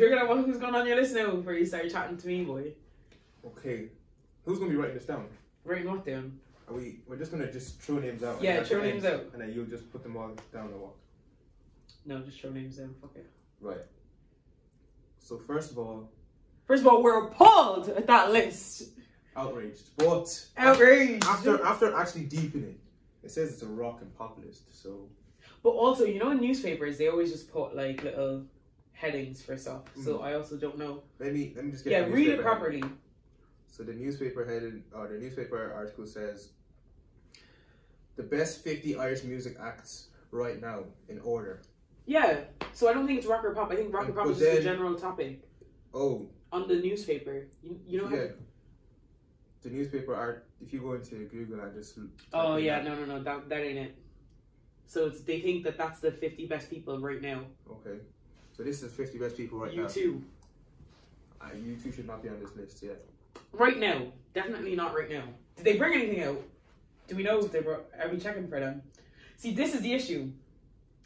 figured out who's going on your list now before you start chatting to me, boy? Okay. Who's gonna be writing this down? Writing what down? We're just gonna throw names out. Yeah, throw names out. And then you'll just put them all down or what? No, just throw names down. Fuck it. Right. So first of all, we're appalled at that list. Outraged, but outraged. After actually deepening, it says it's a rock and pop list. So, but also, you know, in newspapers they always just put like little headings for stuff. So I also don't know. Let me just get read it properly. Heading. So the newspaper heading or the newspaper article says the best 50 Irish music acts right now in order. Yeah. So I don't think it's rock or pop. I think rock or pop is just a general topic. Oh. On the newspaper, you know. Yeah. The newspaper art. If you go into Google and just. Oh yeah, no, that ain't it. So they think that that's the 50 best people right now. Okay. So this is 50 best people right now. U2. U2 should not be on this list yet. Right now, definitely not right now. Did they bring anything out? Do we know if they brought? Are we checking for them? See, this is the issue,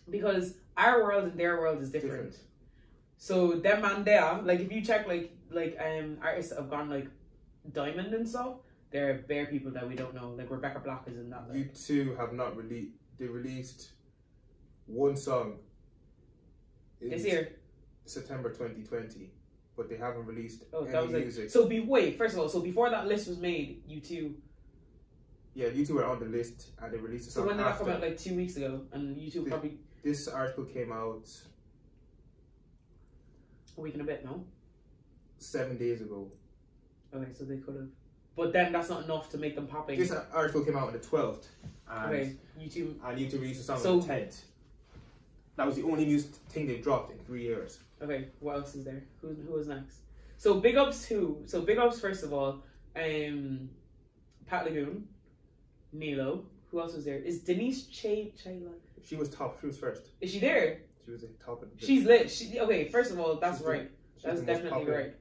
because our world and their world is different. So them and there, like if you check like artists that have gone like diamond and stuff, there are bare people that we don't know. Like Rebecca Black is in that. Like. U2 have not released. They released one song. This year. September 2020, but they haven't released any that was music. So wait, first of all, so before that list was made, U2. Yeah, U2 were on the list and they released a song. So when did that come out? Like 2 weeks ago, and U2 probably. This article came out a week and a bit, no? 7 days ago. Okay, so they could have. But then that's not enough to make them popping. This article came out on the 12th. And okay, U2. And U2 released a song on the 10th. That was the only news thing they've dropped in 3 years. Okay, what else is there? Who was next? So big ups who? So big ups first of all, Pat Lagoon, Nilo. Who else was there? Is Denise Chayla? She was top. She was first. Is she there? She was at the top of the. She's lit. Okay, first of all, that's right. That's definitely right.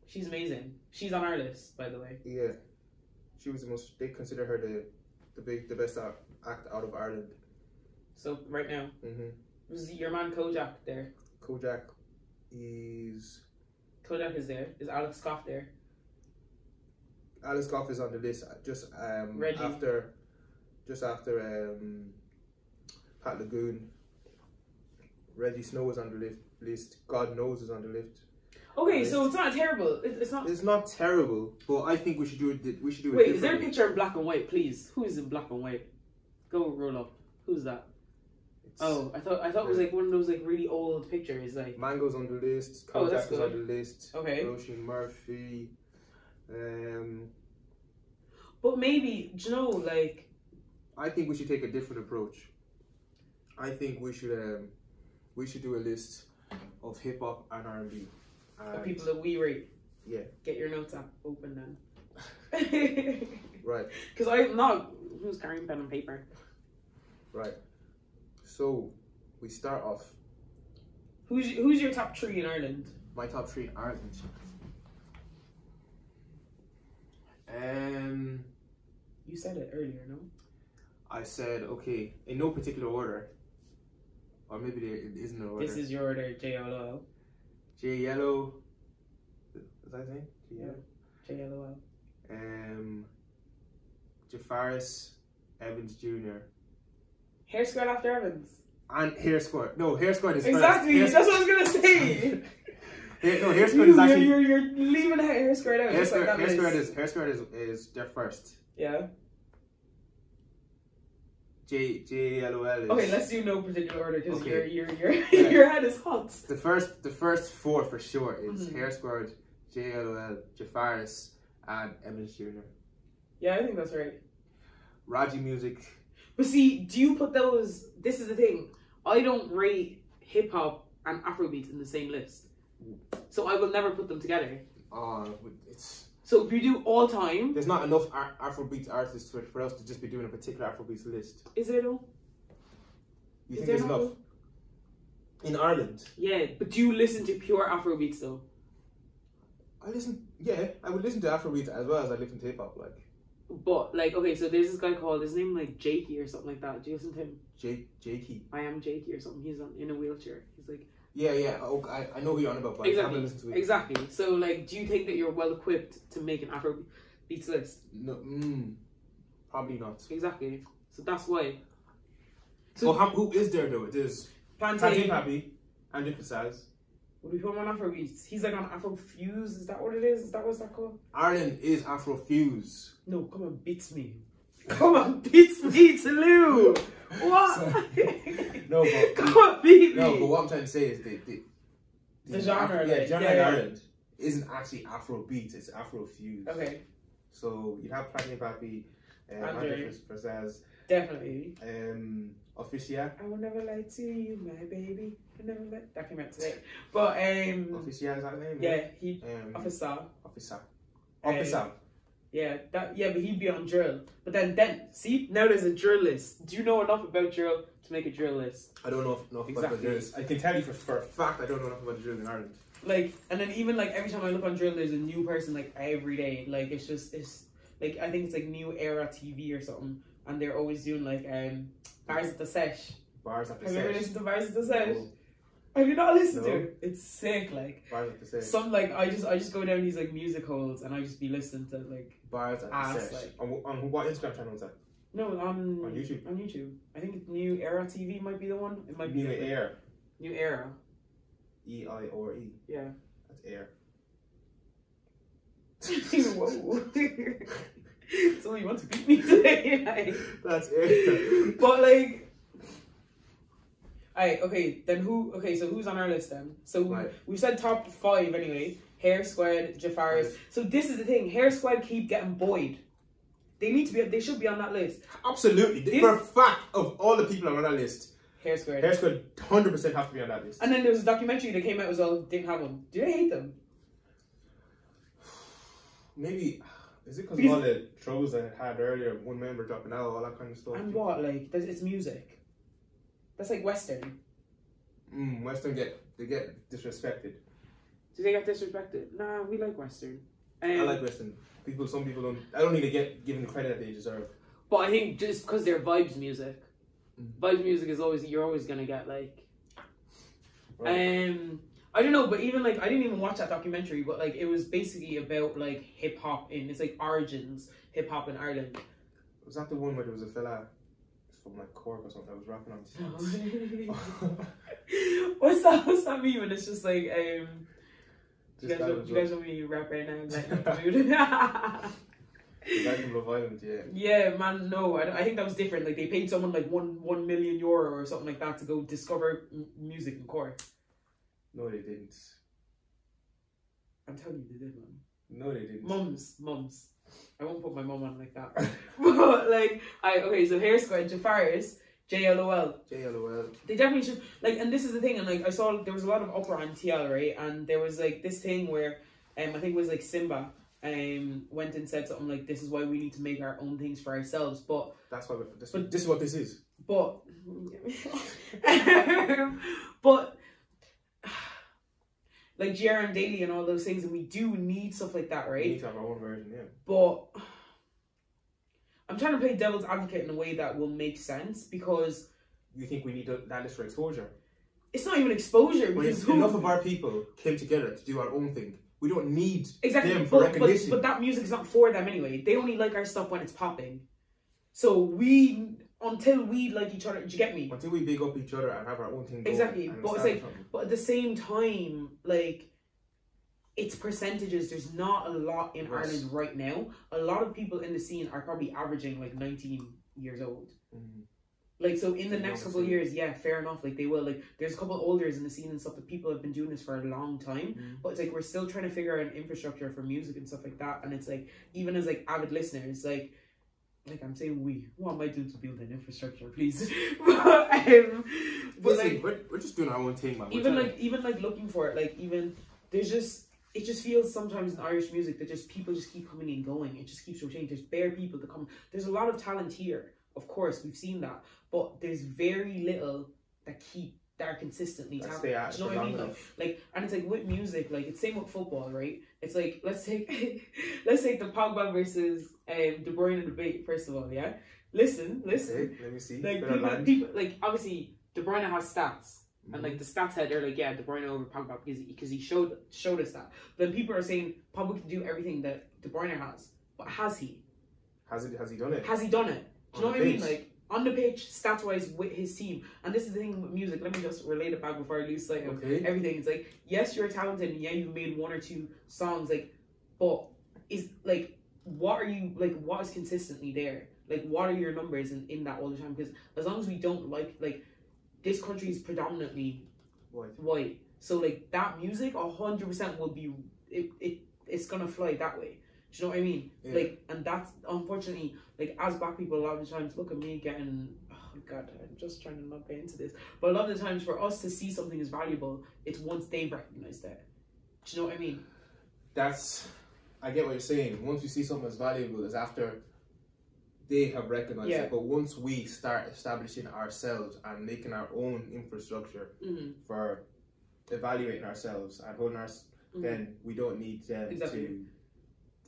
She's amazing. She's on our list, by the way. Yeah, she was the most. They consider her the best act out of Ireland. So right now, was your man Kojak there? Kojak is there. Is Alex Goff there? Alex Goff is on the list. Just after Pat Lagoon. Reggie Snow is on the list. God Knows is on the list. Okay, so it's not terrible. It's not. It's not terrible, but I think we should do it. We should do it. Wait, is there a picture in black and white, please? Who is in black and white? Go roll up. Who's that? I thought it was like one of those like really old pictures. Like Mango's on the list. Kojak is on the list. Okay. Ocean Murphy. But maybe, do you know, like. I think we should take a different approach. I think we should do a list of hip hop and R&B. The people that we rate. Yeah. Get your notes app open then. Right. Because I'm not. Who's carrying pen and paper? Right. So we start off. Who's your top 3 in Ireland? My top 3 in Ireland. You said it earlier, no? I said okay in no particular order, or maybe there isn't no order. This is your order, JLOL. J Yellow. Was I saying? JLOL. Jafaris Evans Jr. Hair Squad after Evans. And Hair Squad. No, Hair Squad is exactly. First. That's what I was gonna say. Hair Squad is actually. You're leaving Hair Squad out. Hair Squad is their first. Yeah. JLOL is. Okay, let's do no particular order because your head is hot. The first 4 for sure is Hair Squad, JLOL, Jafaris, and Evans Jr. Yeah, I think that's right. Raji Music. But see, do you put those? This is the thing. I don't rate hip hop and Afrobeat in the same list, so I will never put them together. It's. So if you do all time, there's not enough Afrobeat artists for us to just be doing a particular Afrobeat list. Is there though? You think there's enough? In Ireland? Yeah, but do you listen to pure Afrobeats though? I would listen to Afrobeat as well as I listen to hip hop, like. But like, okay, so there's this guy called his name like Jakey or something like that. Do you listen to him? Jakey. I am Jakey or something. He's in a wheelchair. He's like Yeah. Oh, I know who you're on about, but I haven't listened to it. Exactly. So, like, do you think that you're well equipped to make an Afrobeats list? No, probably not. Exactly. So that's why. So who is there though? There's Plantain Pappy, Andrew Fasaz. Would we put him on Afrobeats? He's like on Afrofuse. Is that what it is? Is that what's that called? Ireland is Afrofuse. No, come on, beats me. Come on, beats me, Tolu. What? No, but come on, beat me. No, but what I'm trying to say is the genre, genre in Ireland isn't actually Afrobeat. It's Afrofuse. Okay. So you have Plantain Pappy, Andrew Fasaz. Definitely. Officia. I will never lie to you, my baby. I never lie. That came out today. But Officia, is that his name? Yeah, he Officer. Yeah, but he'd be on drill. But then see, now there's a drill list. Do you know enough about drill to make a drill list? I don't know enough about drill list. I can tell you for a fact I don't know enough about drill in Ireland. Like, and then even like every time I look on drill, there's a new person like every day. Like it's like I think it's like New Era TV or something, and they're always doing like bars at the sesh. Bars at the sesh. Have you ever listened to bars at the sesh? No. Have you not listened to it? It's sick. Like bars at the sesh. Some like I just go down these like music holes and I just be listening to like bars at the sesh. Like, on what Instagram channel is that? No, on YouTube. On YouTube. I think New Era TV might be the one. It might be New Era. New Era. EIRE. Yeah. That's air. Whoa. So you want to beat me today? Like, that's air. But like, alright, okay. Then who? Okay, so who's on our list then? So we said top 5 anyway. Hair Squad, Jafaris. Right. So this is the thing. Hair Squad keep getting buoyed. They need to be. They should be on that list. Absolutely. For a fact, of all the people on that list, Hair Squad 100% have to be on that list. And then there was a documentary that came out as well. Didn't have them. Do they hate them? Maybe. Is it because of all the troubles I had earlier? One member dropping out, all that kind of stuff. And what? Like, it's music. That's like Western. Western get disrespected. Do they get disrespected? Nah, we like Western. I like Western. Some people don't. I don't need to get given the credit that they deserve. But I think just because they're vibes music, vibes music is always you're always gonna get like. Right. I don't know, but even like I didn't even watch that documentary, but like it was basically about like hip hop it's like origins hip hop in Ireland. Was that the one where there was a fella from like Cork or something that was rapping on his What's that mean when it's just like you guys want me to rap right now? The guy from Love Island, yeah. Yeah, man, no, I think that was different. Like they paid someone like €1 million or something like that to go discover music in Cork. No, they didn't. I'm telling you, they did, man. No, they didn't. Mums. I won't put my mum on like that. But like, okay, so Hair Squad, Jafaris, JLOL. They definitely should, like, and this is the thing, and like I saw there was a lot of uproar on TL, right? And there was like this thing where, I think it was like Simba, went and said something like, "This is why we need to make our own things for ourselves." But that's why. This is what this is. But, but. Like GRM Daily and all those things, and we do need stuff like that, right? We need to have our own version, yeah. But I'm trying to play devil's advocate in a way that will make sense, because you think we need that list for exposure? It's not even exposure, because enough of our people came together to do our own thing. We don't need them for recognition. But that music is not for them anyway. They only like our stuff when it's popping. So until we like each other, do you get me? Until we big up each other and have our own thing going. Exactly, but it's like, but at the same time, like, it's percentages. There's not a lot in Ireland right now. A lot of people in the scene are probably averaging like 19 years old. Like, so in the next couple of years, yeah, fair enough. Like, they will, like, there's a couple of olders in the scene and stuff that people have been doing this for a long time. But it's like, we're still trying to figure out an infrastructure for music and stuff like that. And it's like, even as like avid listeners, like I'm saying what am I doing to build an infrastructure, please? but like, we're just doing our own thing, man. Even like looking for it, like even it just feels sometimes in Irish music that just people just keep coming and going. It just keeps rotating. There's bare people that come. There's a lot of talent here, of course, we've seen that, but there's very little that are consistently talented. You know what I mean? Like, and it's like with music, like it's same with football, right? It's like let's take the Pogba versus De Bruyne debate first of all, yeah. Listen. Okay, let me see. Like people, like obviously De Bruyne has stats, And like the stats said, they're like, yeah, De Bruyne over Pogba because he showed us that. Then people are saying Pogba can do everything that De Bruyne has, but has he? Has he done it? Has he done it? Do you know what I mean? Like on the pitch, stats wise, with his team. And this is the thing with music. Let me just relate it back before I lose sight of everything. It's like, yes, you're talented, and yeah, you've made 1 or 2 songs, like, but is like, what are you like? What is consistently there? Like, what are your numbers in that all the time? Because as long as we don't like this country is predominantly white. So like that music 100% will be it's gonna fly that way. Do you know what I mean? Yeah. Like, and that's unfortunately, like, as black people, a lot of the times, look at me getting, oh god, I'm just trying to not get into this, but a lot of the times for us to see something as valuable, it's once they've recognized it. Do you know what I mean? I get what you're saying. Once we see something as valuable, is after they have recognized it. But once we start establishing ourselves and making our own infrastructure for evaluating ourselves and holding us, then we don't need them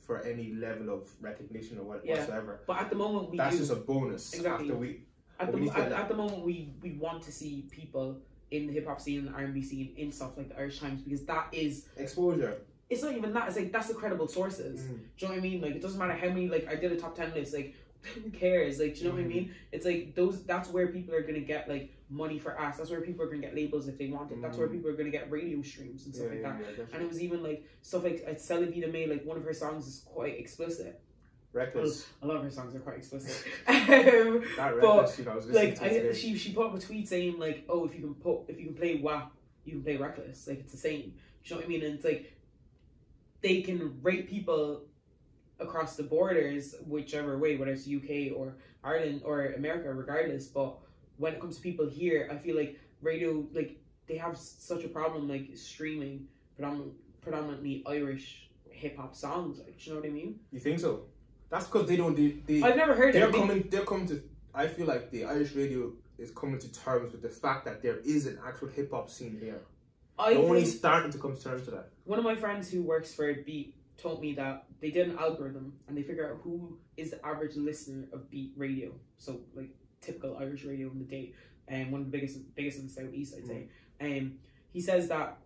for any level of recognition or whatsoever. But at the moment, that's just a bonus. Exactly. At the moment, we want to see people in the hip hop scene and the R&B scene in stuff like the Irish Times, because that is exposure. It's not even that. It's like that's the credible sources. Do you know what I mean? Like, it doesn't matter how many. Like, I did a top 10 list. Like, who cares? Like, do you know what I mean? It's like that's where people are gonna get like money for ads. That's where people are gonna get labels if they want it. That's where people are gonna get radio streams and stuff like that. And it was even like stuff like Cella Vida May, like one of her songs is quite explicit. Reckless. Well, a lot of her songs are quite explicit. That Reckless, you know, I was listening to she put up a tweet saying like, oh, if you can play WAP, you can play Reckless. Like, it's the same. Do you know what I mean? And it's like they can rate people across the borders, whichever way, whether it's UK or Ireland or America, regardless. But when it comes to people here, I feel like radio, like, they have such a problem like streaming predominantly Irish hip hop songs. Like, do you know what I mean? You think so? That's because they don't. I've never heard They're coming to. I feel like the Irish radio is coming to terms with the fact that there is an actual hip hop scene here. They're only starting to come to terms with that. One of my friends who works for Beat told me that they did an algorithm and they figure out who is the average listener of Beat radio. So like typical Irish radio in the day, and one of the biggest in the southeast, I'd say. He says that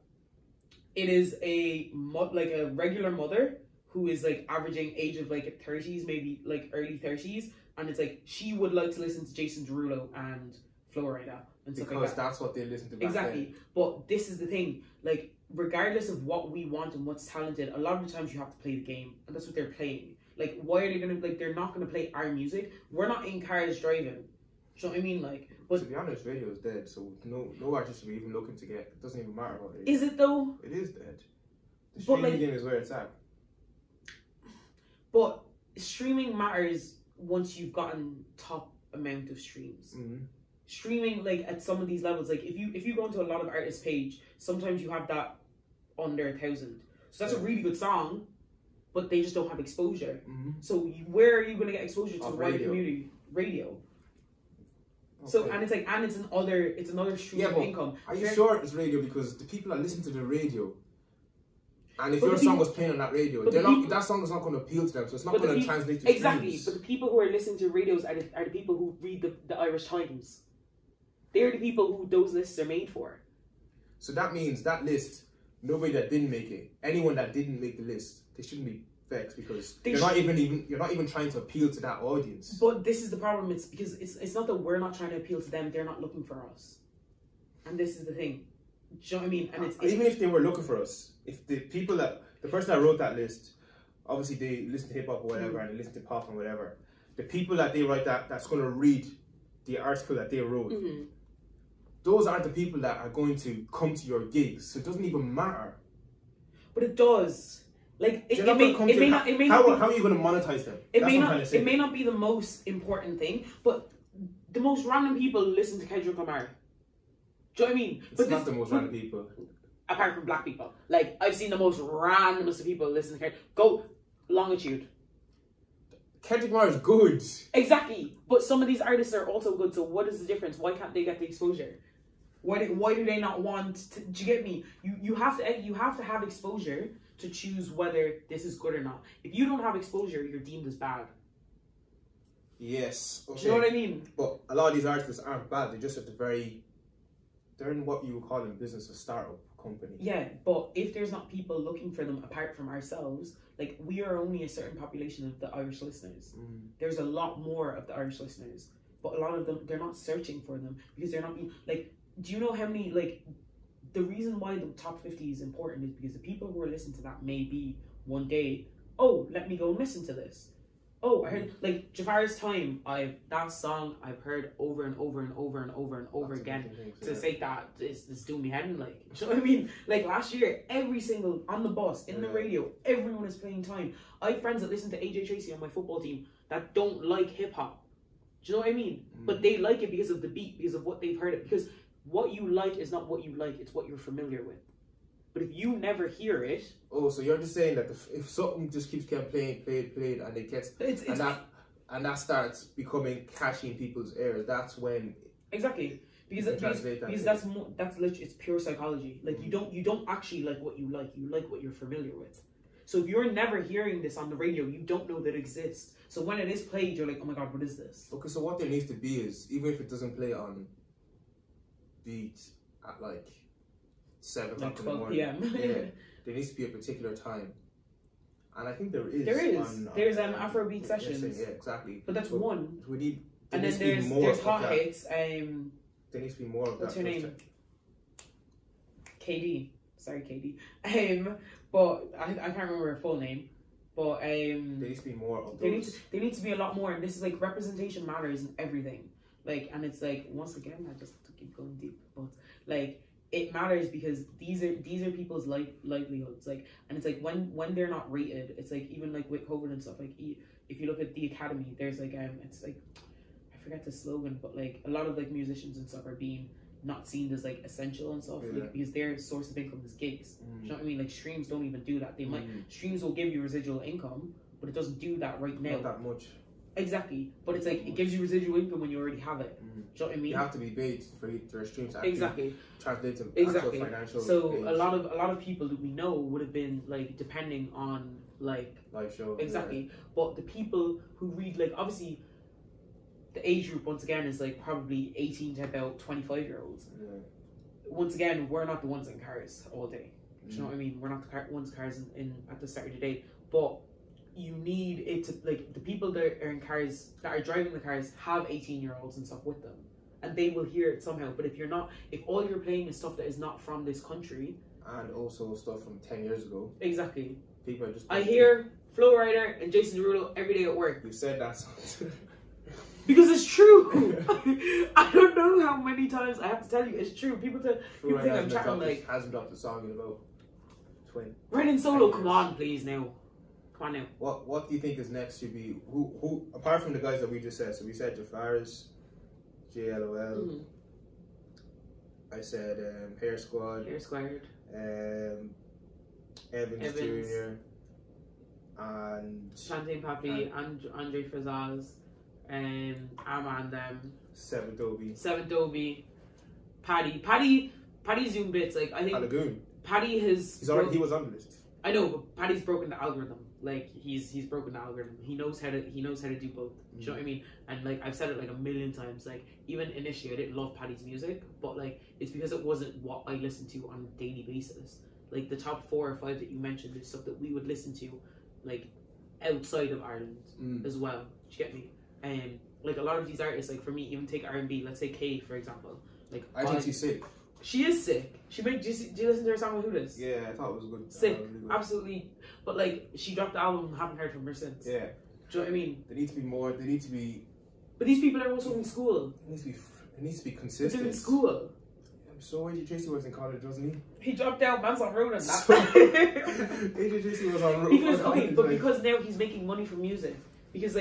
it is a regular mother who is like averaging age of like 30s, maybe like early 30s, and it's like she would like to listen to Jason Derulo and Flo Rida and stuff like that. Because that's what they listen to back exactly then. But this is the thing, like, regardless of what we want and what's talented, a lot of the times you have to play the game, and that's what they're playing. Like, why are they gonna, like, they're not gonna play our music. We're not in cars driving. Do you know what I mean? Like, but to be honest, radio is dead, so no artist should be even looking to get. It doesn't even matter what it is. Is it though? It is dead. The streaming game is where it's at. But streaming matters once you've gotten top amount of streams. Streaming, like, at some of these levels, like, if you go into a lot of artists' page, sometimes you have that under 1,000. So that's a really good song, but they just don't have exposure. So where are you going to get exposure to the wider community? Radio. Okay. So and it's another stream of income. Are you sure it's radio? Because the people that listen to the radio, and if your song was playing on that radio, that song is not going to appeal to them, so it's not going to translate to streams. But the people who are listening to radios are the people who read the Irish Times. They're the people who those lists are made for. So that means that list, nobody that didn't make it, anyone that didn't make the list, they shouldn't be vexed because you're not even trying to appeal to that audience. But this is the problem. It's because it's not that we're not trying to appeal to them. They're not looking for us, and this is the thing. Do you know what I mean? And it's even if they were looking for us, if the person that wrote that list, obviously they listen to hip hop or whatever, and they listen to pop and whatever. The people that they write that's going to read the article that they wrote. Those aren't the people that are going to come to your gigs, so it doesn't even matter. But it does. Like, how are you going to monetize them? It may not be the most important thing, but the most random people listen to Kendrick Lamar. Do you know what I mean? It's not the most random people. Apart from black people. Like, I've seen the most randomest of people listen to Kendrick. Go Longitude. Kendrick Lamar is good. Exactly. But some of these artists are also good, so what is the difference? Why can't they get the exposure? Why do they not want to, do you get me? You have to have exposure to choose whether this is good or not. If you don't have exposure, you're deemed as bad. Yes. Okay. Do you know what I mean? But a lot of these artists aren't bad. They're just at the very they're in what you would call in business a startup company. Yeah, but if there's not people looking for them apart from ourselves, like we are only a certain population of the Irish listeners. There's a lot more of the Irish listeners, but a lot of them, they're not searching for them because they're not being like. Do you know how many like? The reason why the top 50 is important is because the people who are listening to that may be one day, oh, let me go and listen to this. Oh, I heard like Jafar's Time. That song I've heard over and over and over and over and over again to say that it's doing me head in, like, you know what I mean? Like last year, every single on the bus, in the radio, everyone is playing Time. I have friends that listen to AJ Tracy on my football team that don't like hip hop. Do you know what I mean? But they like it because of the beat, because of what they've heard it. Because what you like is not what you like; it's what you're familiar with. But if you never hear it... Oh, so you're just saying that if something just keeps getting played, and it gets... And that starts becoming catchy in people's ears, that's when... Exactly. Because that's literally, it's pure psychology. Like, you don't actually like what you like what you're familiar with. So if you're never hearing this on the radio, you don't know that it exists. So when it is played, you're like, oh my god, what is this? Okay, so what there needs to be is, even if it doesn't play on beat at like 7 o'clock in the morning. PM. Yeah, there needs to be a particular time, and I think there is. There's Afrobeat sessions. Yeah, exactly. But that's one. We need. And then there's hot hits. There needs to be more of what's that. What's her name? KD. Sorry, KD. But I can't remember her full name. But there needs to be more of those. There needs to be a lot more, and this is like representation matters in everything. Like, and it's like once again, I just have to keep going deep, but like. It matters because these are people's livelihoods, like, and it's like when they're not rated, it's like even like with COVID and stuff, like if you look at the academy, there's like it's like I forget the slogan, but like a lot of like musicians and stuff are being not seen as like essential and stuff, like because their source of income is gigs. Do you know what I mean? Like streams don't even do that. They might streams will give you residual income, but it doesn't do that right now. Not that much. Exactly, but it's like it gives you residual income when you already have it. Do you know what I mean? You have to be paid for your streams to translate to actual financial. So a lot of people that we know would have been like depending on like live shows. Exactly, but the people who read, like, obviously the age group once again is like probably 18 to about 25-year-olds. Once again, we're not the ones in cars all day. Do you know what I mean? We're not the ones in cars in at the start of the day, but. You need it to, like, the people that are in cars, that are driving the cars, have 18-year-olds and stuff with them, and they will hear it somehow. But if all you're playing is stuff that is not from this country, and also stuff from 10 years ago, exactly, people are just. I hear Flo Rida and Jason Derulo every day at work. You said that because it's true. I don't know how many times I have to tell you it's true. People think I'm chatting like hasn't dropped a song in about 20. Running solo. Come on, please now. Come on now. What do you think is next? Should be who apart from the guys that we just said? So we said Jafar's, JLOL. I said Hair Squad. Evans Jr. and Plantain Papi, Andre Frazaz, Armand them. Seven Dobie. Paddy Zoom bits, like I think Lagoon. Paddy he was on the list. I know, but Paddy's broken the algorithm. Like he's broken the algorithm. He knows how to do both. Do you know what I mean? And like I've said it like a million times. Like even initially I didn't love Paddy's music, but like it's because it wasn't what I listened to on a daily basis. Like the top 4 or 5 that you mentioned is stuff that we would listen to, like outside of Ireland as well. Do you get me? Like a lot of these artists, like for me, even take R&B. Let's say Kay for example. Like I think she's sick. She is sick. Do you listen to her song with Who Dis? Yeah, I thought it was good. Sick, really good. Absolutely. But like, she dropped the album, haven't heard from her since. Yeah. Do you know what I mean? There needs to be more. There needs to be. But these people are also in school. It needs to be consistent. They're in school. So AJ Tracy was in college, wasn't he? He dropped out. Man's on road and that. AJ Tracy was on road. Because now he's making money from music. Because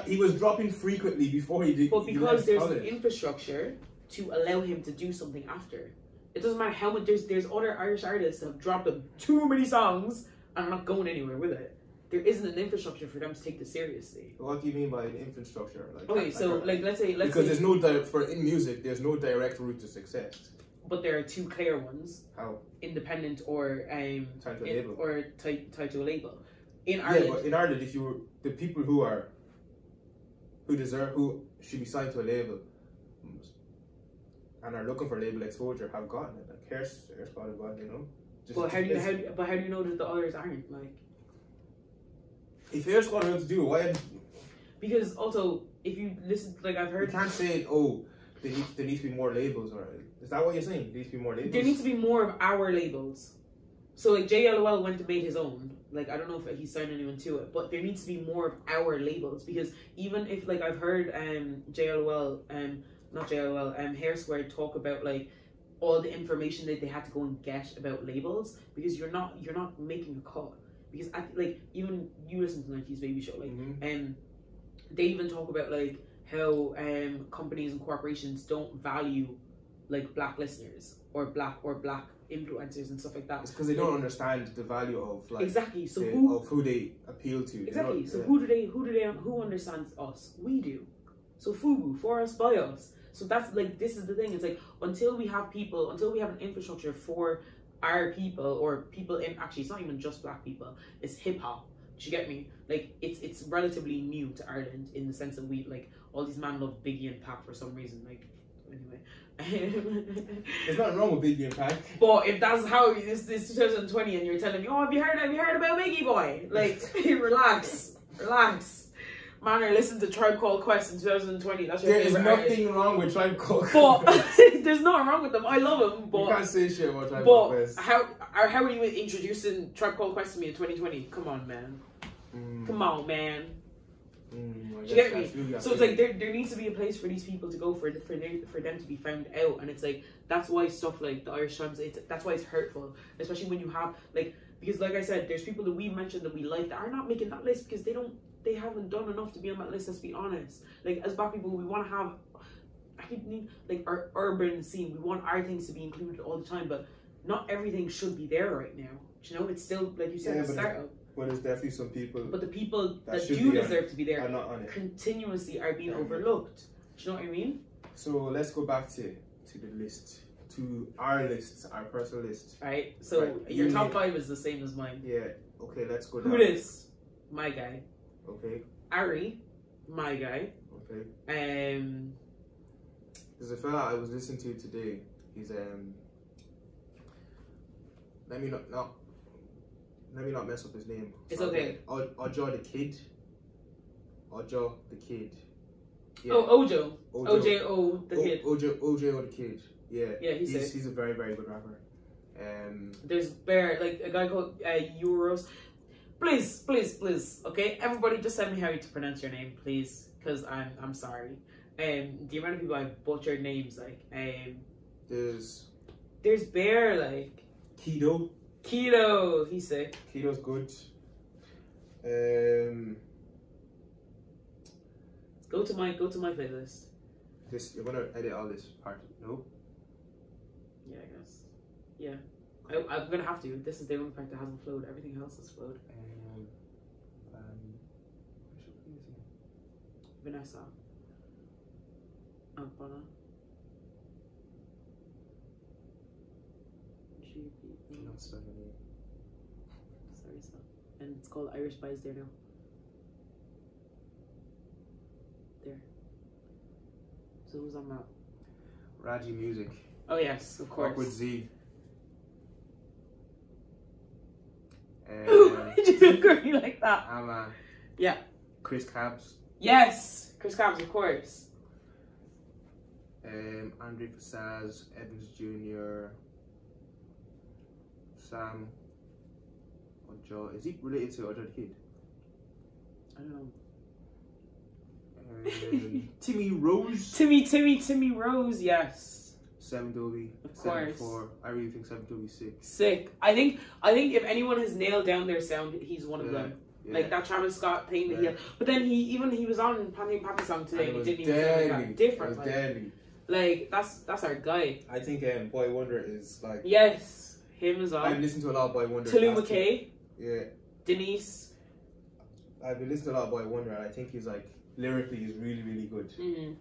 he was dropping frequently before he did. But because there's an infrastructure to allow him to do something after. It doesn't matter how much there's other Irish artists that have dropped them too many songs and are not going anywhere with it. There isn't an infrastructure for them to take this seriously. What do you mean by an infrastructure? Let's say there's no in music there's no direct route to success. But there are 2 clear ones. How? Independent or tied to a label. Or tied to a label. In Ireland. Yeah, but in Ireland, if you were the people who should be signed to a label. and are looking for label exposure have gotten it. Like Hair Squad have gotten, you know. But how do you know that the others aren't? Like, if Hair Squad knows to do it, why? Because also, if you listen, like I've heard, you can't say, oh, there needs to be more labels, or is that what you're saying? There needs to be more labels. There needs to be more of our labels. So like JLOL went and made his own. Like I don't know if he signed anyone to it, but there needs to be more of our labels, because even if like I've heard Hair Square talk about like all the information that they had to go and get about labels, because you're not making a cut. Because like even you listen to 90s Baby Show, like they even talk about like how companies and corporations don't value like black listeners or black influencers and stuff like that. It's because they don't understand the value of like exactly. So who they appeal to. Exactly. So who understands us? We do. So FUBU, for us, by us. So that's like, this is the thing. It's like until we have an infrastructure for our people, or people in, actually it's not even just black people, it's hip hop. Do you get me? Like it's relatively new to Ireland in the sense that we like all these men love Biggie and Pac for some reason. Like anyway. There's nothing wrong with Biggie and Pac. But if that's how this 2020 and you're telling me, oh, have you heard about Biggie Boy? Like relax. Man, or listen to Tribe Called Quest in 2020. That's your favorite artist. There's nothing wrong with Tribe Called Quest. But there's nothing wrong with them. I love them. But you can't say shit about Tribe Called Quest. How are you introducing Tribe Called Quest to me in 2020? Come on, man. Come on, man. Do you get me? So it's like there needs to be a place for these people to go for them to be found out, and it's like that's why stuff like the Irish Times, that's why it's hurtful, especially when you have like, because like I said, there's people that we mentioned that we like that are not making that list because they haven't done enough to be on that list. Let's be honest. Like as black people, we want to have, I think, like our urban scene. We want our things to be included all the time, but not everything should be there right now. You know, it's still like you said, a startup. But there's definitely some people. But the people that do deserve to be there are not on it. Continuously are being overlooked. Do you know what I mean? So let's go back to the list, to our lists, our personal list. Right. So your top 5 is the same as mine. Yeah. Okay. Let's go down. Who is my guy? Okay. Ari, my guy. Okay. There's a fella I was listening to today. He's Let me not mess up his name. It's okay. Ojo the Kid. Ojo the Kid. Yeah. Oh, Ojo. OJO the Kid. Ojo the Kid. Yeah. Yeah, he's a very, very good rapper. There's like a guy called Euros. Please, okay? Everybody just tell me how to pronounce your name, please. Because I'm sorry. The amount of people I've butchered names, like there's Bear, like Keto, he's sick. Keto's good. Go to my playlist. You're gonna edit all this part, no? Yeah, I guess. Yeah, I'm gonna have to. This is the only part that hasn't flowed. Everything else has flowed. Vanessa. Ampana. Not spelling it. Sorry, son. And it's called Irish Spies there now. There. So who's on that? Raji Music. Oh yes, of course. Awkward Z. Did you agree like that? Yeah. Chris Cabs. Yes, Chris Cabs, of course. Andre Fasaz, Evans Jr., Sam, Ojo. Is he related to Ojo the Kid? I don't know. Timmy Rose. Timmy Rose, yes. 7 Dolby. Of course. 7-4. I really think 7 Dolby sick. Sick. I think if anyone has nailed down their sound, he's one of them. Yeah. Like that Travis Scott thing that he had. But then he was on Panty and Pappy song today and he didn't even sound like that. Different. It was deadly. Like that's our guy. I think Boy Wonder is like, yes, him as well. I've listened to a lot of Boy Wonder. Tolu McKay. Yeah. Denise. I've been listening to a lot of Boy Wonder and I think he's like lyrically is really, really good. Mm-hmm.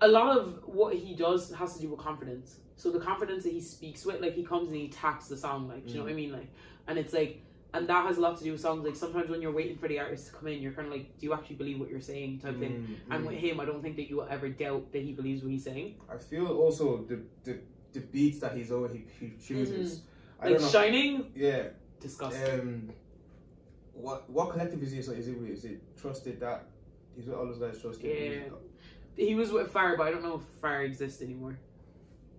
A lot of what he does has to do with confidence. So the confidence that he speaks with, like he comes and he attacks the song, like, do you know what I mean? Like, and it's like And that has a lot to do with songs. Like sometimes when you're waiting for the artist to come in, you're kind of like, do you actually believe what you're saying type thing. And with him, I don't think that you will ever doubt that he believes what he's saying. I feel also the beats that he chooses. I Like don't know. Shining? Yeah. Disgusting. What collective is he? Is it Trusted that? He's with all those guys Trusted. Yeah. He was with Fire, but I don't know if Fire exists anymore.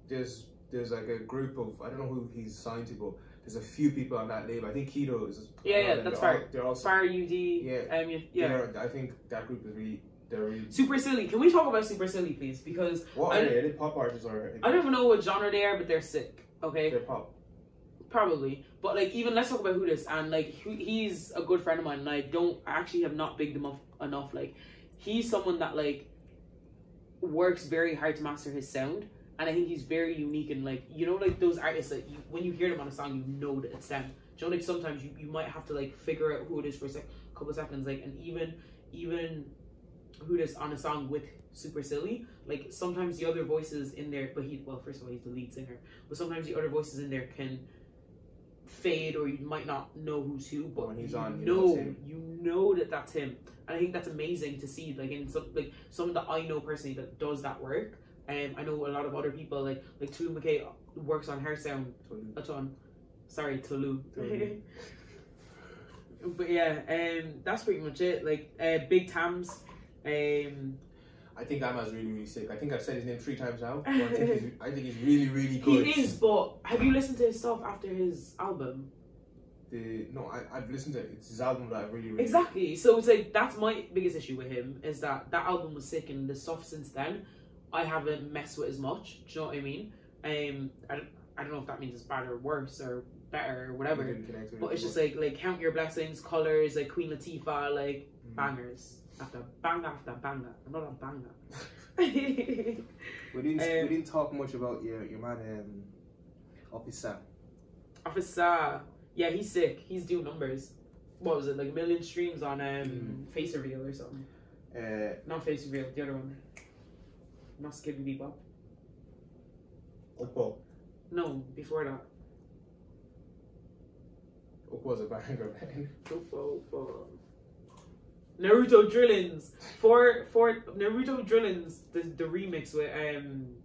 There's like a group of, I don't know who he's signed to, but there's a few people on that label. I think Keto is. That's Fire. They're also Fire UD. Yeah. I think that group is they're really Super Silly. Can we talk about Super Silly, please? Because what are they? Are they pop artists or? I don't even know what genre they are, but they're sick. Okay. They're pop. Probably, but like even let's talk about who this and like he's a good friend of mine, and I actually have not bigged him up enough. Like he's someone that like works very hard to master his sound, and I think he's very unique and like like those artists that when you hear them on a song, you know that it's them. Do you know, like sometimes you might have to like figure out who it is for a couple of seconds, like, and even who this on a song with Super Silly, like sometimes the other voices in there, but first of all he's the lead singer, but sometimes the other voices in there can fade or you might not know who's who, but when he's on, you know that that's him. And I think that's amazing to see, like in someone that I know personally that does that work. I know a lot of other people like Tolu McKay works on her sound a ton. Sorry, Tolu. But yeah, that's pretty much it. Like Big Tams. I think Ama's really, really sick. I think I've said his name 3 times now. But I think he's really, really good. He is, but have you listened to his stuff after his album? No, I've listened to it. It's his album that I really exactly. So it's like that's my biggest issue with him is that album was sick, and the stuff since then I haven't messed with as much. Do you know what I mean? I don't know if that means it's bad or worse or better or whatever. But it's just like Count Your Blessings, Colors, like Queen Latifah, like bangers. After banger after banger, another banger. we didn't talk much about your man Officer. Yeah, he's sick. He's doing numbers. What was it, like 1 million streams on Face Reveal or something? Not Face Reveal, the other one. Not Skibbity Bop. Oppo. No, before that. Oppo's a banger, man. Oppo. Naruto Drillings for Naruto Drillings, the remix with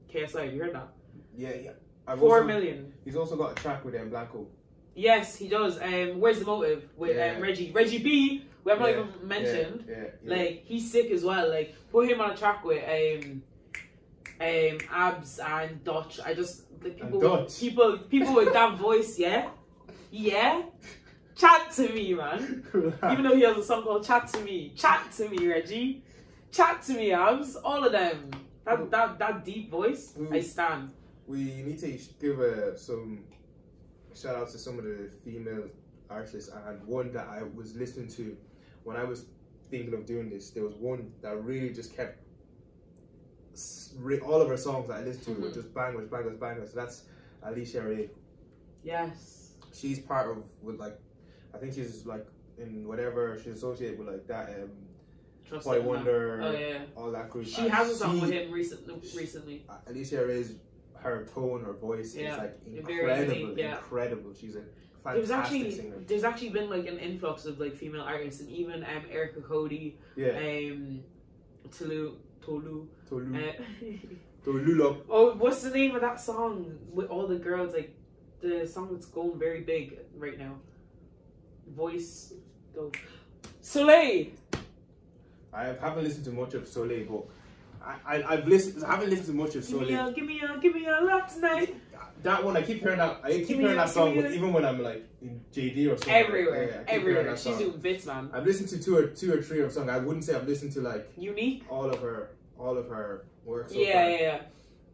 KSI. You heard that? Yeah. 4 million. He's also got a track with Blanco. Yes, he does. Where's the Motive with Reggie B? We haven't even mentioned. Yeah. Like he's sick as well. Like put him on a track with Abs and Dutch. I just like people with that voice. Yeah. Chat to me, man. Even though he has a song called Chat to Me. Chat to me, Reggie. Chat to me, Abs. All of them. That deep voice, I stand. We need to give some shout outs to some of the female artists, and one that I was listening to when I was thinking of doing this. There was one that really just kept all of her songs that I listened to were just bangers. So that's Alicia Ray. Yes. She's part of I think she's like in whatever she's associated with like that Boy Wonder, all that group. She has a song with him recently. Alicia Ray's her tone, her voice is like incredible. She's a fantastic singer. There's actually been like an influx of like female artists, and even Erica Cody, Tolu. Oh, what's the name of that song with all the girls? Like the song that's going very big right now. Voice, go. Soleil. I haven't listened to much of Soleil, but I haven't listened to much of Soleil. Give me a love tonight. That one, I keep hearing that. I keep hearing that song, even when I'm like in JD or something. Everywhere. She's doing bits, man. I've listened to two or three of her songs. I wouldn't say I've listened to like unique all of her work. So far. Yeah.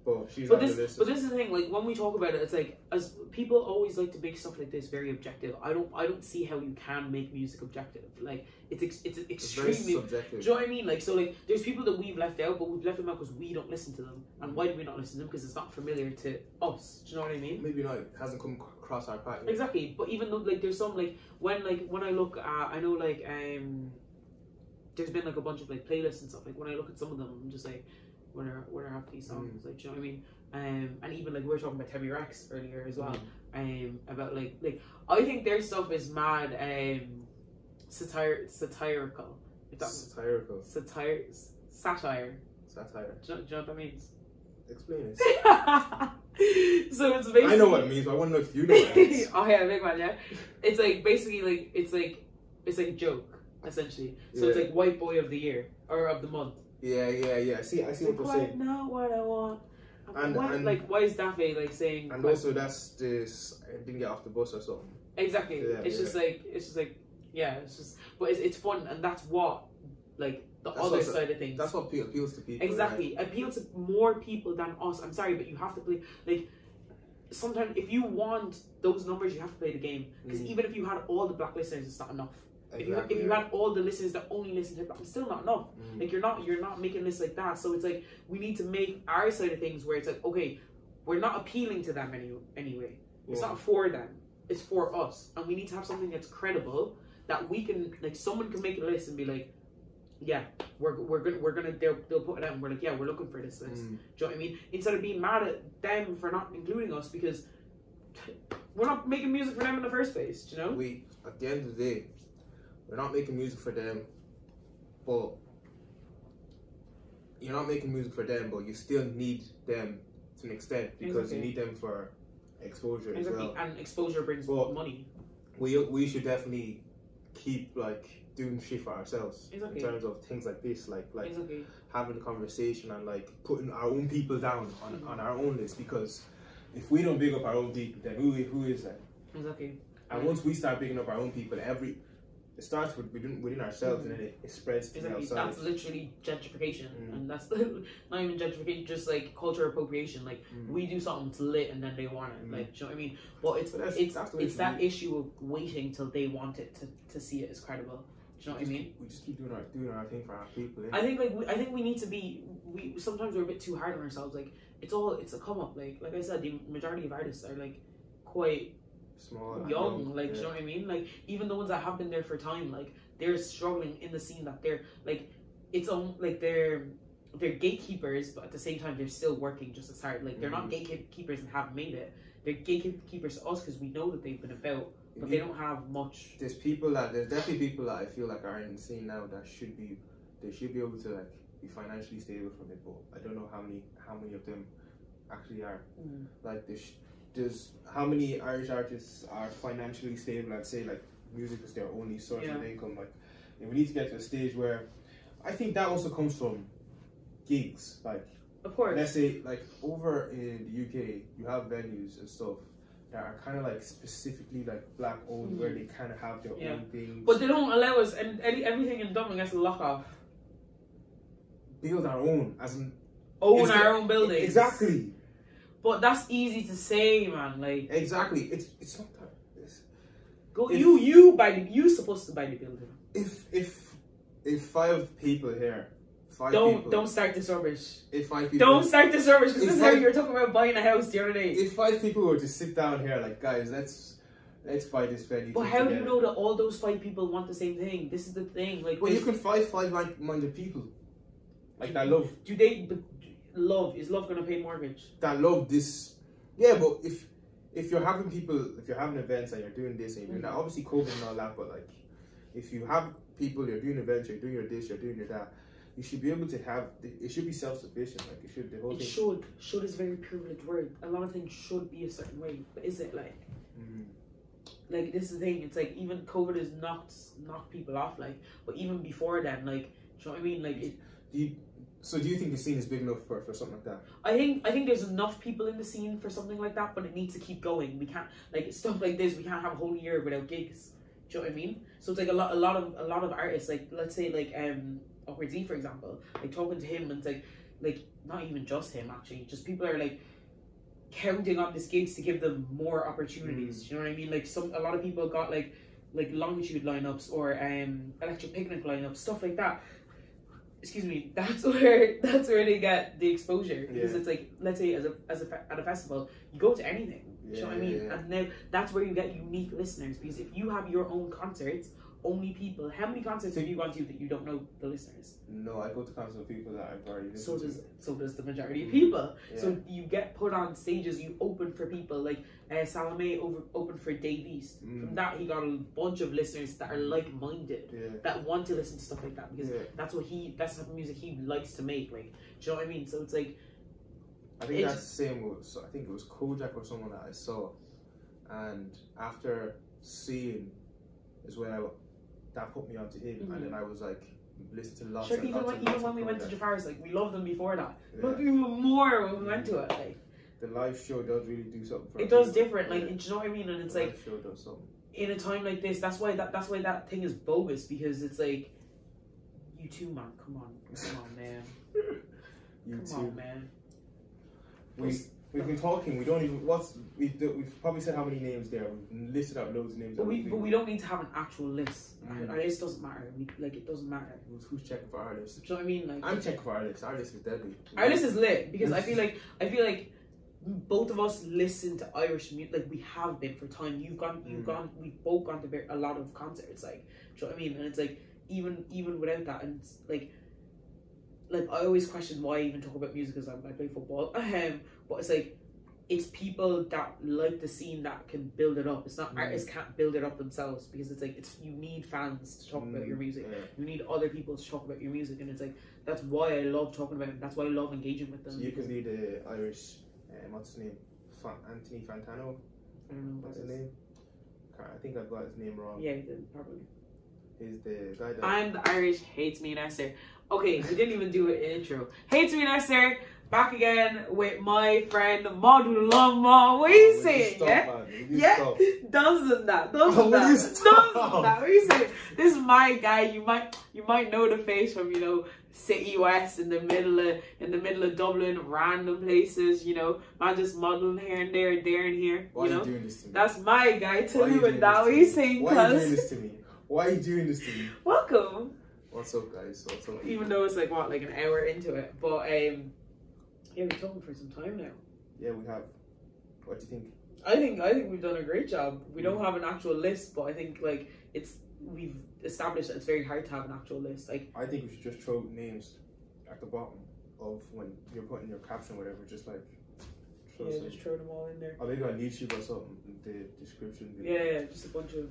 But she's but on the list. But this is the thing. Like when we talk about it, it's like as people always like to make stuff like this very objective. I don't see how you can make music objective. Like it's extremely subjective. Do you know what I mean? Like so, like there's people that we've left out, but we've left them out because we don't listen to them. And why do we not listen to them? Because it's not familiar to us. Do you know what I mean? Maybe not. It hasn't come across our path yet. Exactly. But even though like there's some when I look at I know there's been like a bunch of like playlists and stuff. Like when I look at some of them, I'm just like. Where are half these songs? Like, do you know what I mean? and even like we were talking about Tebby Rex earlier as well, about like I think their stuff is mad satirical. Satirical. Satire. Satire. Do you know what that means? Explain it. So it's basically, I know what it means, but I want to know if you know what it means. Oh yeah, big one, yeah. It's like basically like it's like joke essentially. So it's like white boy of the year or of the month. Yeah. I see what you're saying. Not what I want. And like why is Daffy like saying? And also that's this. I didn't get off the bus or something. Exactly. Yeah, it's just like yeah. It's just but it's fun and that's what like. That's other side of things. That's what appeals to people. Exactly. Right? Appeal to more people than us. I'm sorry, but you have to play like sometimes if you want those numbers you have to play the game. Because even if you had all the black listeners it's not enough. Exactly, if you had all the listeners that only listen to hip hop, it's still not enough. Like you're not making lists like that. So it's like we need to make our side of things where it's like, okay, we're not appealing to them anyway. It's not for them. It's for us. And we need to have something that's credible that we can like someone can make a list and be like, yeah, we're gonna they'll put it out and we're like, yeah, we're looking for this list. Do you know what I mean? Instead of being mad at them for not including us because we're not making music for them in the first place, do you know? We at the end of the day, we're not making music for them, but you're not making music for them, but you still need them to an extent because you need them for exposure as well. And exposure brings money. We should definitely keep like doing shit for ourselves in terms of things like this, like having a conversation and like putting our own people down on our own list, because if we don't big up our own people, then who is that? Exactly. And once we start bigging up our own people, it starts within ourselves and then it spreads to the outside. That's literally gentrification, and that's not even gentrification, just like cultural appropriation. Like we do something to lit and then they want it. Like, do you know what I mean? But it's that issue of waiting till they want it to see it as credible. Do you know what I mean? We just keep doing our thing for our people. I think we need to be. Sometimes we're a bit too hard on ourselves. Like it's a come up. Like I said, the majority of artists are like quite small, young. Like do you know what I mean? Like even the ones that have been there for time, like they're struggling in the scene that they're like. It's like they're gatekeepers, but at the same time they're still working just as hard. Like they're not gatekeepers and haven't made it. They're gatekeepers to us because we know that they've been about. But they don't have much. There's definitely people that I feel like are in the scene now that should be able to like be financially stable from it, but I don't know how many of them actually are. Like there's how many Irish artists are financially stable and say like music is their only source of income. Like we need to get to a stage where I think that also comes from gigs. Like of course, let's say like over in the UK you have venues and stuff that are kind of like specifically like black owned, where they kind of have their own things. But they don't allow us, and everything in Dublin gets lock off. Build our own, as in own our own buildings. Exactly. But that's easy to say, man. Like exactly, it's not that. You supposed to buy the building. If 5 people here. Don't start this rubbish. If 5 people don't start this rubbish, because this is how you were talking about buying a house the other day. If 5 people were to sit down here, like guys, let's buy this venue. But how do you know that all those 5 people want the same thing? This is the thing. Like, well, you can find 5 like-minded people, like that love. Is love gonna pay mortgage? That love this, yeah. But if you're having events and you're doing this and you're doing that, obviously COVID and all that, but like if you have people, you're doing events, you're doing your this, you're doing your that. You should be able to have. It should be self-sufficient. Like it should. The whole thing. Should is a very privileged word. A lot of things should be a certain way, but is it like? Like this is the thing. It's like even COVID has knocked people off. Like, but even before then, like, do you know what I mean? Like, do you think the scene is big enough for something like that? I think there's enough people in the scene for something like that, but it needs to keep going. We can't like stuff like this. We can't have a whole year without gigs. Do you know what I mean? So it's like a lot of artists. Like let's say like Awkward Z, for example, like talking to him and it's like not even just him actually, just people are like counting on these gigs to give them more opportunities. You know what I mean? Like a lot of people got like Longitude lineups or Electric Picnic lineups, stuff like that. Excuse me. That's where they get the exposure because it's like let's say at a festival you go to anything. You know what I mean? And now that's where you get unique listeners, because if you have your own concerts only people. How many concerts have you gone to that you don't know the listeners? No, I go to concerts with people that I've already listened to. So does the majority of people. Yeah. So you get put on stages, you open for people like Salome opened for Dave East. From that, he got a bunch of listeners that are like-minded, that want to listen to stuff like that, because that's the type of music he likes to make. Like, do you know what I mean? So it's like, I think that's the same with, I think it was Kojak or someone that I saw, and after seeing is when that put me onto him, and then I was like, listen to lots. Sure, and even lots when we went to Jafar's, like, we loved them before that, but Yeah. even more when we went to it. Like, The live show does really do something for it does people. different. Like, do you know what I mean? And it's the like, live show does something. in a time like this, that's why that thing is bogus, because it's like, you too, man. Come on, man. Come on, man. We've been talking. We don't even. We've probably said how many names there. We've listed out loads of names. But we don't need to have an actual list. Our list doesn't matter. It doesn't matter. Who's checking for our list? Do you know what I mean? Like, I'm checking for our list. Our list is deadly. Our list is lit, because I feel like both of us listen to Irish music. Like, we have been for time. We've both gone to a lot of concerts. Like, do you know what I mean? And it's like, even without that, and it's like I always question why I even talk about music, because I play football. But it's like, it's people that like the scene that can build it up. It's not artists can't build it up themselves, because it's like, you need fans to talk about your music. Yeah. You need other people to talk about your music, and it's like, that's why I love talking about it. That's why I love engaging with them. So you can be the Irish. What's his name? Anthony Fantano. I don't know What's his name? I think I've got his name wrong. Yeah, you did, probably. He's the guy that. I'm the Irish Hates Me and Esther. Okay, we didn't even do an intro. Hates Me and Esther, back again with my friend Modulama. What are you saying? Yeah? Doesn't that? What are you saying? This is my guy. You might know the face from, you know, City West, in the middle of Dublin, random places, you know, man just modeling here and there and here. Why are you doing this to me? That's my guy, Tolu and I. What are you saying, Why are you doing this to me? Why are you doing this to me? Welcome. What's up, guys? What's up? Even though it's like an hour into it, but yeah, we've been talking for some time now. Yeah, we have. What do you think? I think we've done a great job. We don't have an actual list, but I think like we've established that it's very hard to have an actual list. Like, I think we should just throw names at the bottom of when you're putting your caption or whatever, just like just throw them all in there. Or maybe on YouTube or something in the description. Yeah, just a bunch of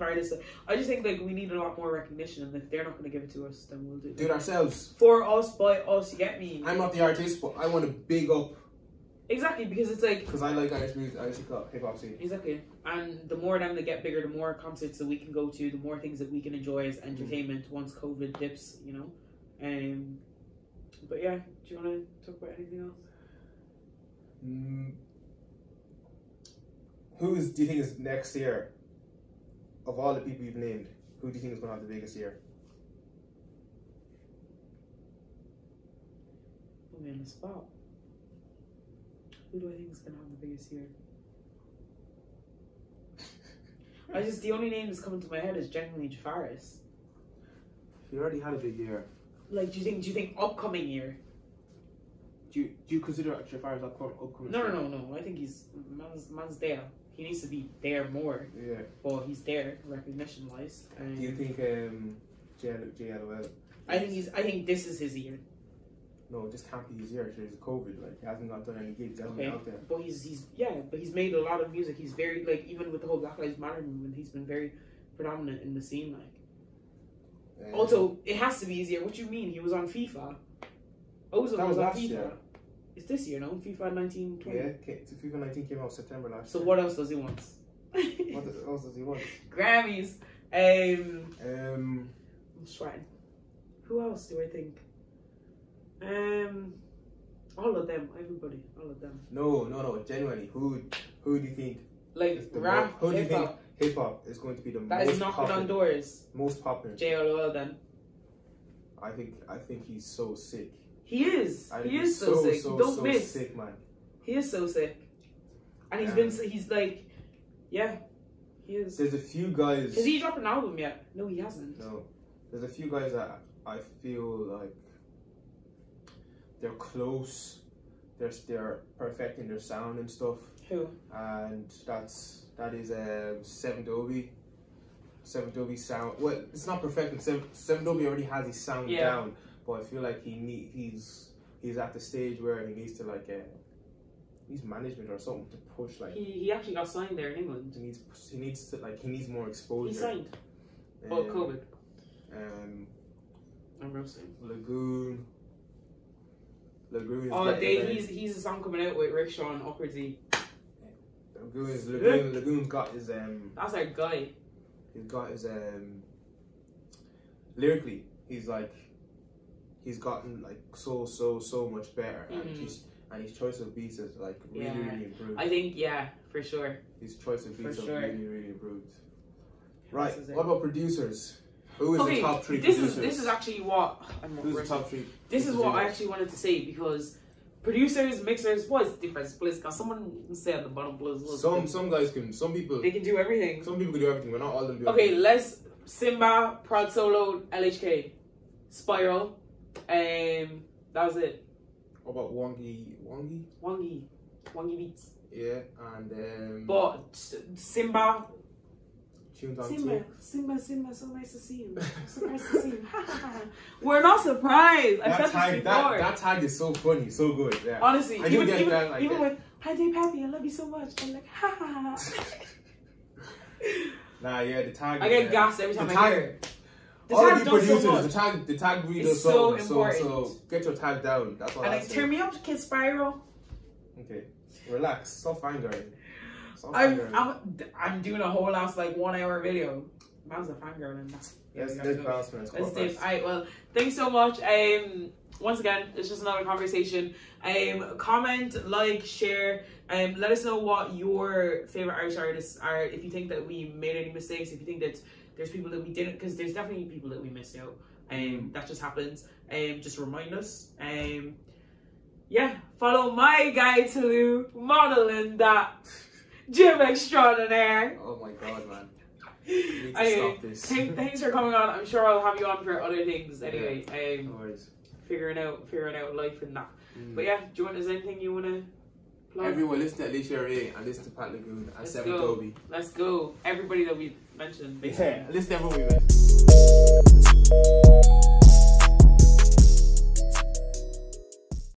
artists. I just think like we need a lot more recognition, and if they're not going to give it to us, then we'll do it ourselves. For us, by us, you get me? I'm not the artist, but I want to big up. Exactly, because it's like, because I like Irish music, Irish hip hop scene. Exactly, and the more them that get bigger, the more concerts that we can go to, the more things that we can enjoy as entertainment once COVID dips, you know. But yeah, do you want to talk about anything else? Do you think is next year? Of all the people you've named, who do you think is going to have the biggest year? Put me on the spot. Who do I think is going to have the biggest year? The only name that's coming to my head is genuinely Jafaris. He already had a big year. Like, do you think upcoming year? Do you consider Jafaris upcoming? No. I think man's there. He needs to be there more. Yeah. Well, he's there recognition wise. Do you think JLOL? I think this is his year. No, this can't be his year. There's COVID. Like, he hasn't done any gigs. He hasn't been out there. But he's made a lot of music. He's very, like, even with the whole Black Lives Matter movement, he's been very predominant in the scene. Like, also, it has to be his year. What do you mean? He was on FIFA. Ozone was on FIFA. Year. It's this year, no? FIFA 1920. Yeah, FIFA 19 came out September last year. So what else does he want? What else does he want? Grammys. I'm sweating. Who else do I think? All of them, everybody, all of them. No, genuinely, who do you think? Like rap, who do you think hip hop is going to be the that most is knocking on doors? Most popular. JLOL then. I think he's so sick. He is. He is so sick. Don't miss. Sick, man. He is so sick, and he's like, yeah, he is. There's a few guys. Has he dropped an album yet? No, he hasn't. No, there's a few guys that I feel like they're close. They're perfecting their sound and stuff. Who? And that is Seven Dobie. Seven Dobie sound. Well, it's not perfect. Seven Dobie already has his sound down, but I feel like he's at the stage where he needs to like needs management or something to push. Like he actually got signed there in England. He needs more exposure. He signed. COVID. I'm roasting. Lagoon. Oh, he's a song coming out with Rickshaw and Upwardsy. Lagoon's got his That's our guy. He's got his lyrically, he's gotten like so much better, and his choice of beats is like really improved. I think for sure. His choice of beats are really improved. Right. What about producers? Who is the top three producers? This is actually what Who's the top three? This is what I actually wanted to say, because producers, mixers, what is the difference? Please, can someone say at the bottom, please? Some guys can. Some people they can do everything. Some people can do everything, but not all of them do. Okay, let's Simba, Prod Solo, LHK, Spiral, that was it. What about Wangi Beats. Yeah, and but Simba. Simba, so nice to see you. So nice to see you. We're not surprised. That tag is so funny, so good. Yeah. Honestly, even with "Hi, Dave Happy, I love you so much," I'm like, ha ha ha. Nah, yeah, the tag. I get gassed every time I hear it. All of you producers, the tag really does so important. So get your tag down. That's all. And turn me up to Kid Spiral. Okay, relax. Stop fangirling. I'm doing a whole last like 1 hour video. Man's a fangirl and that. Let's bounce, man. Alright, well, thanks so much. Once again, it's just another conversation. Comment, like, share. Let us know what your favorite Irish artists are. If you think that we made any mistakes, if you think that there's people that we didn't, because there's definitely people that we missed out. That just happens. Just remind us. Yeah, follow my guy Tolu, modeling that. Gym extraordinaire. Oh my god, man. You need to stop this. Thanks for coming on. I'm sure I'll have you on for other things anyway. No worries. Figuring out life and that. But yeah, do you want? Is there anything you wanna plug? Everyone listen to Alicia Ray and listen to Pat Lagoon and Seven Dobie. Let's go. Everybody that we mentioned. Basically. Yeah, listen to everyone we mentioned.